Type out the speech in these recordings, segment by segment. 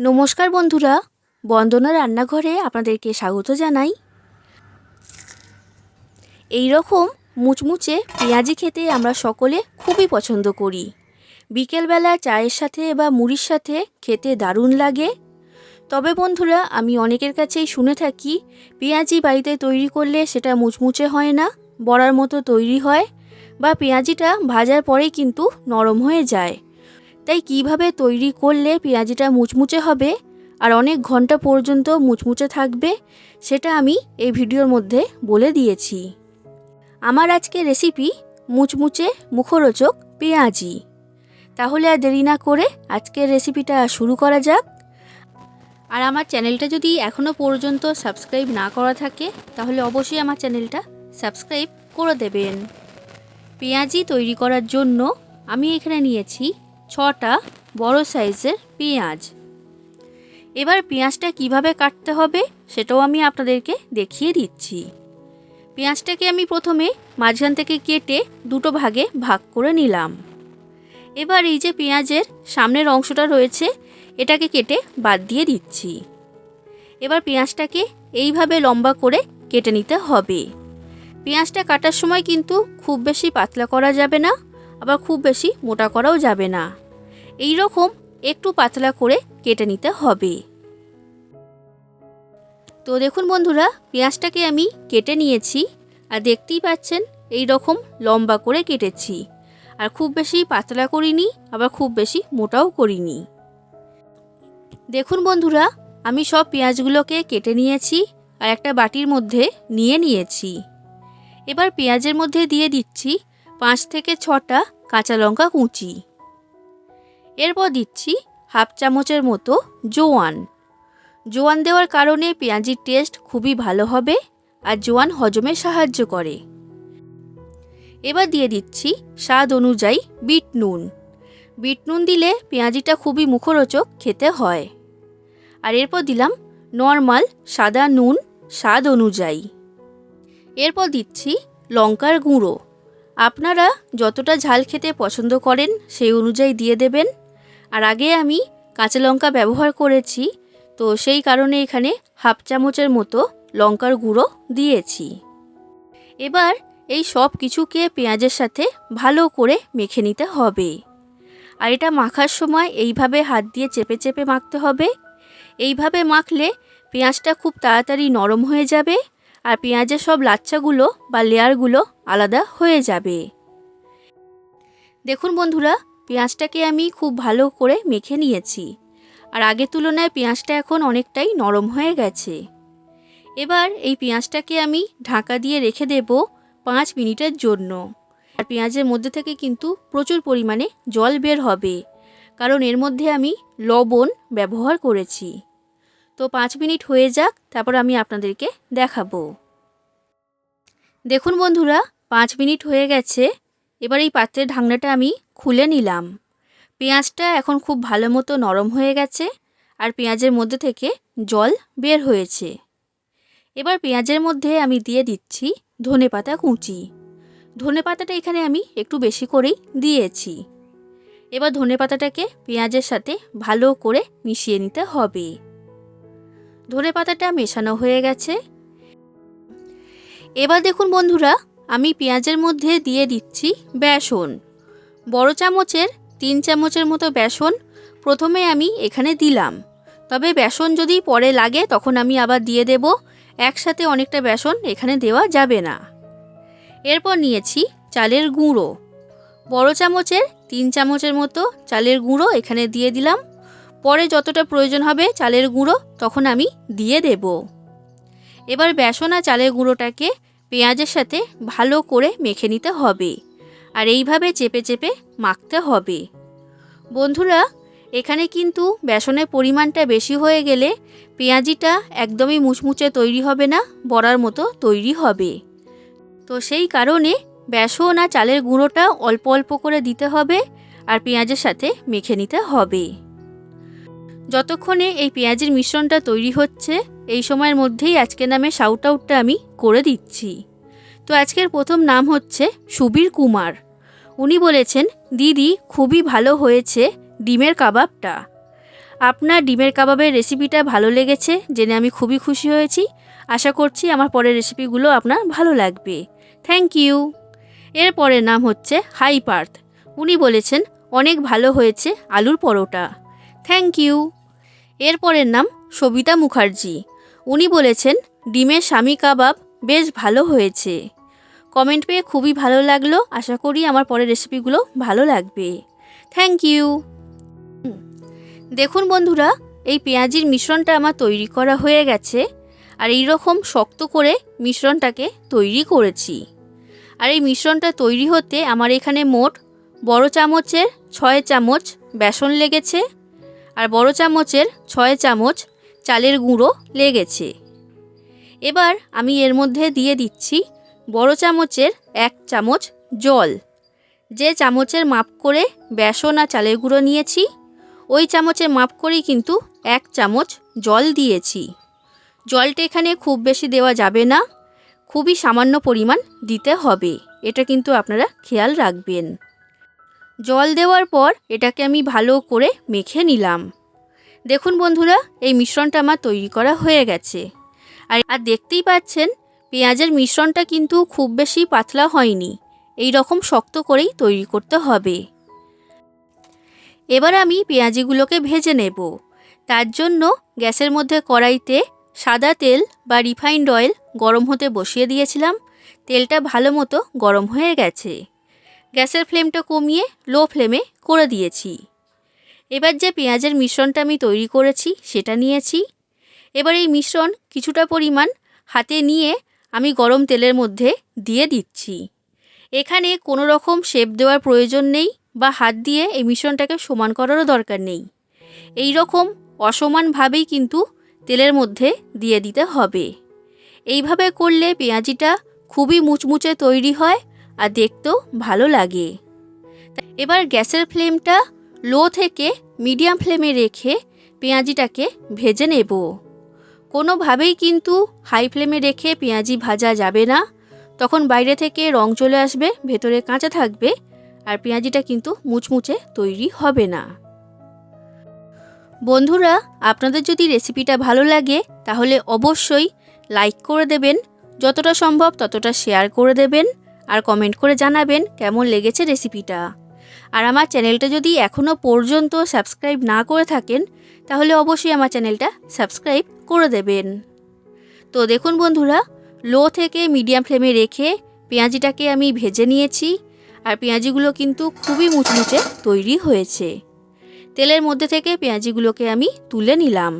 নমস্কার বন্ধুরা, বন্দনা রান্নাঘরে আপনাদেরকে স্বাগত জানাই। এই রকম মুচমুচে পেঁয়াজি খেতে আমরা সকলে খুবই পছন্দ করি। বিকেলবেলা চায়ের সাথে বা মুড়ির সাথে খেতে দারুণ লাগে। তবে বন্ধুরা, আমি অনেকের কাছেই শুনে থাকি পেঁয়াজি বাড়িতে তৈরি করলে সেটা মুচমুচে হয় না, বড়ার মতো তৈরি হয়, বা পেঁয়াজিটা ভাজার পরেই কিন্তু নরম হয়ে যায়। তাই কিভাবে তৈরি করলে পেঁয়াজিটা মুচমুচে হবে আর অনেক ঘন্টা পর্যন্ত মুচমুচে থাকবে সেটা আমি এই ভিডিওর মধ্যে বলে দিয়েছি। আমার আজকের রেসিপি মুচমুচে মুখরোচক পেঁয়াজি। তাহলে আর দেরি না করে আজকের রেসিপিটা শুরু করা যাক। আর আমার চ্যানেলটা যদি এখনও পর্যন্ত সাবস্ক্রাইব না করা থাকে তাহলে অবশ্যই আমার চ্যানেলটা সাবস্ক্রাইব করে দেবেন। পেঁয়াজি তৈরি করার জন্য আমি এখানে নিয়েছি 6টা বড় সাইজের পেঁয়াজ। এবার পেঁয়াজটা কিভাবে কাটতে হবে সেটাও আমি আপনাদেরকে দেখিয়ে দিচ্ছি। পেঁয়াজটাকে আমি প্রথমে মাঝখান থেকে কেটে দুটো ভাগে ভাগ করে নিলাম। এবার এই যে পেঁয়াজের সামনের অংশটা রয়েছে এটাকে কেটে বাদ দিয়ে দিচ্ছি। এবার পেঁয়াজটাকে এইভাবে লম্বা করে কেটে নিতে হবে। পেঁয়াজটা কাটার সময় কিন্তু খুব বেশি পাতলা করা যাবে না, আবার খুব বেশি মোটা করাও যাবে না। এই রকম একটু পাতলা করে কেটে নিতে হবে। তো দেখুন বন্ধুরা, পেঁয়াজটাকে আমি কেটে নিয়েছি আর দেখতেই পাচ্ছেন এই রকম লম্বা করে কেটেছি। আর খুব বেশি পাতলা করিনি, আবার খুব বেশি মোটাও করিনি। দেখুন বন্ধুরা, আমি সব পেঁয়াজগুলোকে কেটে নিয়েছি আর একটা বাটির মধ্যে নিয়ে নিয়েছি। এবার পেঁয়াজের মধ্যে দিয়ে দিচ্ছি 5 থেকে 6টা কাঁচা লঙ্কা কুচি। এরপর দিচ্ছি হাফ চামচের মতো জোয়ান। জোয়ান দেওয়ার কারণে পেঁয়াজির টেস্ট খুবই ভালো হবে আর জোয়ান হজমে সাহায্য করে। এবার দিয়ে দিচ্ছি স্বাদ অনুযায়ী বিট নুন। বিট নুন দিলে পেঁয়াজিটা খুবই মুখরোচক খেতে হয়। আর এরপর দিলাম নর্মাল সাদা নুন স্বাদ অনুযায়ী। এরপর দিচ্ছি লঙ্কার গুঁড়ো। আপনারা যতটা ঝাল খেতে পছন্দ করেন সেই অনুযায়ী দিয়ে দেবেন। আর আগে আমি কাঁচা লঙ্কা ব্যবহার করেছি, তো সেই কারণে এখানে হাফ চামচের মতো লঙ্কার গুঁড়ো দিয়েছি। এবার এই সব কিছুকে পেঁয়াজের সাথে ভালো করে মেখে নিতে হবে। আর এটা মাখার সময় এইভাবে হাত দিয়ে চেপে চেপে মাখতে হবে। এইভাবে মাখলে পেঁয়াজটা খুব তাড়াতাড়ি নরম হয়ে যাবে আর পেঁয়াজের সব লাচ্ছাগুলো বা লেয়ারগুলো আলাদা হয়ে যাবে। দেখুন বন্ধুরা, পেঁয়াজটাকে আমি খুব ভালো করে মেখে নিয়েছি আর আগের তুলনায় পেঁয়াজটা এখন অনেকটাই নরম হয়ে গেছে। এবার এই পেঁয়াজটাকে আমি ঢাকা দিয়ে রেখে দেব 5 মিনিটের জন্য। আর পেঁয়াজের মধ্যে থেকে কিন্তু প্রচুর পরিমাণে জল বের হবে, কারণ এর মধ্যে আমি লবণ ব্যবহার করেছি। তো 5 মিনিট হয়ে যাক, তারপর আমি আপনাদেরকে দেখাবো। দেখুন বন্ধুরা, 5 মিনিট হয়ে গেছে। এবার এই পাত্রের ঢাকনাটা আমি খুলে নিলাম। পেঁয়াজটা এখন খুব ভালো মতো নরম হয়ে গেছে আর পেঁয়াজের মধ্যে থেকে জল বের হয়েছে। এবার পেঁয়াজের মধ্যে আমি দিয়ে দিচ্ছি ধনেপাতা কুচি। ধনেপাতাটা এখানে আমি একটু বেশি করেই দিয়েছি। এবার ধনেপাতাটাকে পেঁয়াজের সাথে ভালো করে মিশিয়ে নিতে হবে। ধনেপাতাটা মেশানো হয়ে গেছে। এবার দেখুন বন্ধুরা, আমি পেঁয়াজের মধ্যে দিয়ে দিচ্ছি বেসন। বড় চামচের 3 চামচের মতো বেসন প্রথমে আমি এখানে দিলাম। তবে বেসন যদি পরে লাগে তখন আমি আবার দিয়ে দেব। একসাথে অনেকটা বেসন এখানে দেওয়া যাবে না। এরপর নিয়েছি চালের গুঁড়ো। বড় চামচের 3 চামচের মতো চালের গুঁড়ো এখানে দিয়ে দিলাম। পরে যতটা প্রয়োজন হবে চালের গুঁড়ো তখন আমি দিয়ে দেব। এবার বেসন আর চালের গুঁড়োটাকে পেঁয়াজের সাথে ভালো করে মেখে নিতে হবে আর এইভাবে চেপে চেপে মাখতে হবে। বন্ধুরা, এখানে কিন্তু বেসনের পরিমাণটা বেশি হয়ে গেলে পেঁয়াজিটা একদমই মুচমুচে তৈরি হবে না, বড়ার মতো তৈরি হবে। তো সেই কারণে বেসন আর চালের গুঁড়োটা অল্প অল্প করে দিতে হবে আর পেঁয়াজের সাথে মেখে নিতে হবে। যতক্ষণে এই পেঁয়াজের মিশ্রণটা তৈরি হচ্ছে এই সময়ের মধ্যেই আজকের নামে শাউট আউটটা আমি করে দিচ্ছি। তো আজকের প্রথম নাম হচ্ছে সুবীর কুমার। উনি বলেছেন, দিদি খুবই ভালো হয়েছে ডিমের কাবাবটা। আপনার ডিমের কাবাবের রেসিপিটা ভালো লেগেছে জেনে আমি খুবই খুশি হয়েছি। আশা করছি আমার পরের রেসিপিগুলো আপনার ভালো লাগবে। Thank you. এর পরের নাম হচ্ছে হাই পার্থ। উনি বলেছেন অনেক ভালো হয়েছে আলুর পরোটা। Thank you. এর পরের নাম সবিতা মুখার্জি। উনি বলেছেন ডিমের স্বামী কাবাব বেশ ভালো হয়েছে। কমেন্ট পেয়ে খুবই ভালো লাগলো। আশা করি আমার পরের রেসিপিগুলো ভালো লাগবে। Thank you. দেখুন বন্ধুরা, এই পেঁয়াজির মিশ্রণটা আমার তৈরি করা হয়ে গেছে। আর এই রকম শক্ত করে মিশ্রণটাকে তৈরি করেছি। আর এই মিশ্রণটা তৈরি হতে আমার এখানে মোট বড় চামচের 6 চামচ বেসন লেগেছে আর বড় চামচের 6 চামচ চালের গুঁড়ো লেগেছে। এবার আমি এর মধ্যে দিয়ে দিচ্ছি বড় চামচের 1 চামচ জল। যে চামচের মাপ করে বেসন আর চালের গুঁড়ো নিয়েছি ওই চামচের মাপ করেই কিন্তু 1 চামচ জল দিয়েছি। জলটা এখানে খুব বেশি দেওয়া যাবে না, খুবই সামান্য পরিমাণ দিতে হবে। এটা কিন্তু আপনারা খেয়াল রাখবেন। জল দেওয়ার পর এটাকে আমি ভালো করে মেখে নিলাম। দেখুন বন্ধুরা, এই মিশ্রণটা আমার তৈরি করা হয়ে গেছে। আর দেখতেই পাচ্ছেন পেঁয়াজের মিশ্রণটা কিন্তু খুব বেশি পাতলা হয়নি, এই রকম শক্ত করেই তৈরি করতে হবে। এবার আমি পেঁয়াজিগুলোকে ভেজে নেব। তার জন্য গ্যাসের মধ্যে কড়াইতে সাদা তেল বা রিফাইন্ড অয়েল গরম হতে বসিয়ে দিয়েছিলাম। তেলটা ভালো মতো গরম হয়ে গেছে। গ্যাসের ফ্লেমটা কমিয়ে লো ফ্লেমে করে দিয়েছি। এবার যে পেঁয়াজের মিশ্রণটা আমি তৈরি করেছি সেটা নিয়েছি। এবার এই মিশ্রণ কিছুটা পরিমাণ হাতে নিয়ে আমি গরম তেলের মধ্যে দিয়ে দিচ্ছি। এখানে কোনো রকম শেপ দেওয়ার প্রয়োজন নেই বা হাত দিয়ে এই মিশ্রণটাকে সমান করারও দরকার নেই। এই রকম অসমানভাবেই কিন্তু তেলের মধ্যে দিয়ে দিতে হবে। এইভাবে করলে পেঁয়াজিটা খুবই মুচমুচে তৈরি হয় আর দেখতেও ভালো লাগে। এবার গ্যাসের ফ্লেমটা লো থেকে মিডিয়াম ফ্লেমে রেখে পেঁয়াজিটাকে ভেজে নেব। কোনোভাবেই কিন্তু হাই ফ্লেমে রেখে পেঁয়াজি ভাজা যাবে না, তখন বাইরে থেকে রং চলে আসবে, ভেতরে কাঁচা থাকবে আর পেঁয়াজিটা কিন্তু মুচমুচে তৈরি হবে না। বন্ধুরা, আপনাদের যদি রেসিপিটা ভালো লাগে তাহলে অবশ্যই লাইক করে দেবেন, যতটা সম্ভব ততটা শেয়ার করে দেবেন আর কমেন্ট করে জানাবেন কেমন লেগেছে রেসিপিটা। আর আমার চ্যানেলটা যদি এখনও পর্যন্ত সাবস্ক্রাইব না করে থাকেন তাহলে অবশ্যই আমার চ্যানেলটা সাবস্ক্রাইব করে দেবেন। তো দেখুন বন্ধুরা, লো থেকে মিডিয়াম ফ্লেমে রেখে পেঁয়াজিটাকে আমি ভেজে নিয়েছি আর পেঁয়াজিগুলো কিন্তু খুবই মুচমুচে তৈরি হয়েছে। তেলের মধ্যে থেকে পেঁয়াজিগুলোকে আমি তুলে নিলাম।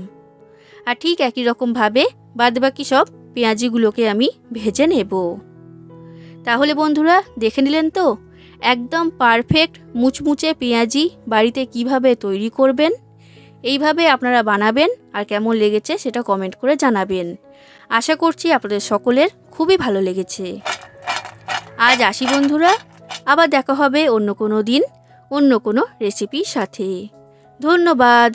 আর ঠিক একই রকমভাবে বাদবাকি সব পেঁয়াজিগুলোকে আমি ভেজে নেব। তাহলে বন্ধুরা, দেখে নিলেন তো একদম পারফেক্ট মুচমুচে পেঁয়াজি বাড়িতে কিভাবে তৈরি করবেন। এইভাবে আপনারা বানাবেন আর কেমন লেগেছে সেটা কমেন্ট করে জানাবেন। আশা করছি আপনাদের সকলের খুবই ভালো লেগেছে। আজ আসি বন্ধুরা, আবার দেখা হবে অন্য কোনো দিন অন্য কোনো রেসিপির সাথে। ধন্যবাদ।